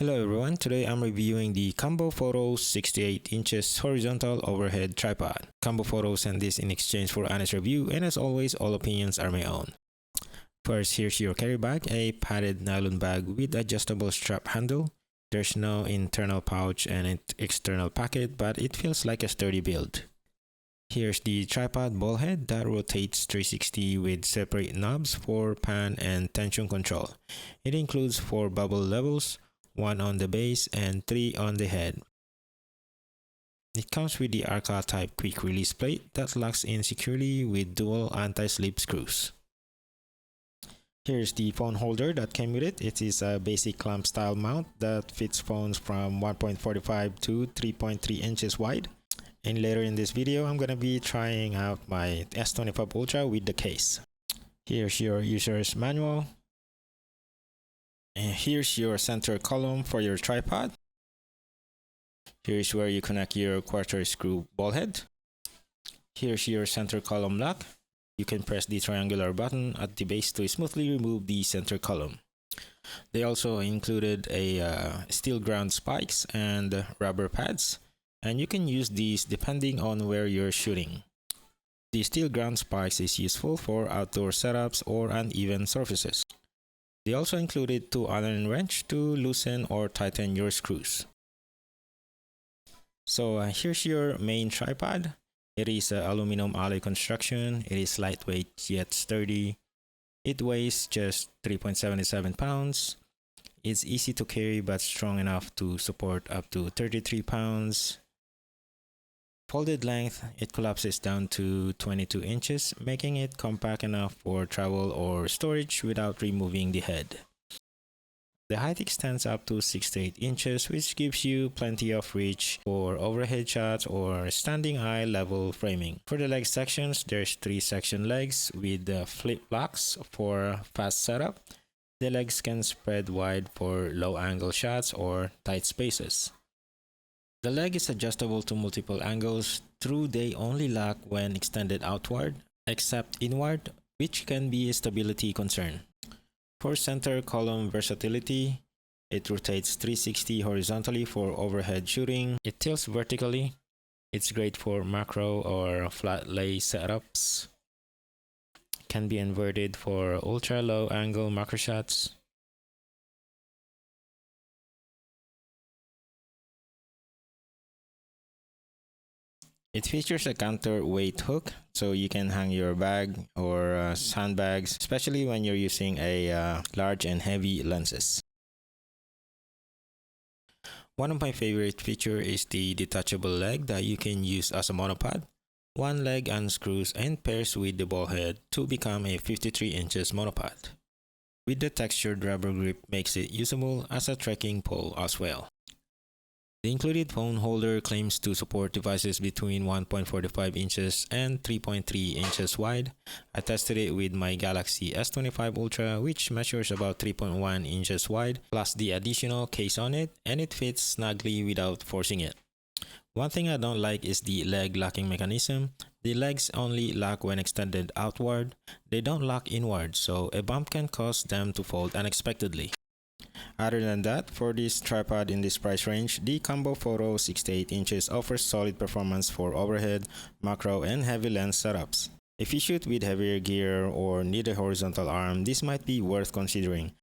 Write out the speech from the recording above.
Hello everyone, today I'm reviewing the Cambofoto 68 inches horizontal overhead tripod. Cambofoto sent this in exchange for honest review, and as always, all opinions are my own. First, here's your carry bag, a padded nylon bag with adjustable strap handle. There's no internal pouch and an external pocket, but it feels like a sturdy build. Here's the tripod ball head that rotates 360 with separate knobs for pan and tension control. It includes 4 bubble levels, 1 on the base and 3 on the head. It comes with the Aqua type quick release plate that locks in securely with dual anti-slip screws. Here's the phone holder that came with it. It is a basic clamp style mount that fits phones from 1.45 to 3.3 inches wide. And later in this video, I'm gonna be trying out my S25 Ultra with the case. Here's your user's manual. And here's your center column for your tripod. Here's where you connect your quarter screw ball head. Here's your center column lock. You can press the triangular button at the base to smoothly remove the center column. They also included a steel ground spikes and rubber pads, and you can use these depending on where you're shooting. The steel ground spikes is useful for outdoor setups or uneven surfaces. They also included 2 Allen wrench to loosen or tighten your screws. So here's your main tripod. It is aluminum alloy construction. It is lightweight yet sturdy. It weighs just 3.77 pounds. It's easy to carry but strong enough to support up to 33 pounds. Folded length, it collapses down to 22 inches, making it compact enough for travel or storage without removing the head. The height extends up to 6 to 8 inches, which gives you plenty of reach for overhead shots or standing eye level framing. For the leg sections, there's 3 section legs with flip locks for fast setup. The legs can spread wide for low angle shots or tight spaces. The leg is adjustable to multiple angles, though they only lock when extended outward, except inward, which can be a stability concern. For center column versatility, it rotates 360 horizontally for overhead shooting. It tilts vertically. It's great for macro or flat lay setups. Can be inverted for ultra low angle macro shots. It features a counterweight hook, so you can hang your bag or sandbags, especially when you're using a large and heavy lenses. One of my favorite features is the detachable leg that you can use as a monopod. One leg unscrews and pairs with the ball head to become a 53 inches monopod. With the textured rubber grip makes it usable as a trekking pole as well. The included phone holder claims to support devices between 1.45 inches and 3.3 inches wide. I tested it with my Galaxy S25 Ultra, which measures about 3.1 inches wide, plus the additional case on it, and it fits snugly without forcing it. One thing I don't like is the leg locking mechanism. The legs only lock when extended outward. They don't lock inward, so a bump can cause them to fold unexpectedly. Other than that, for this tripod in this price range, the Cambofoto 68 inches offers solid performance for overhead, macro, and heavy lens setups. If you shoot with heavier gear or need a horizontal arm, this might be worth considering.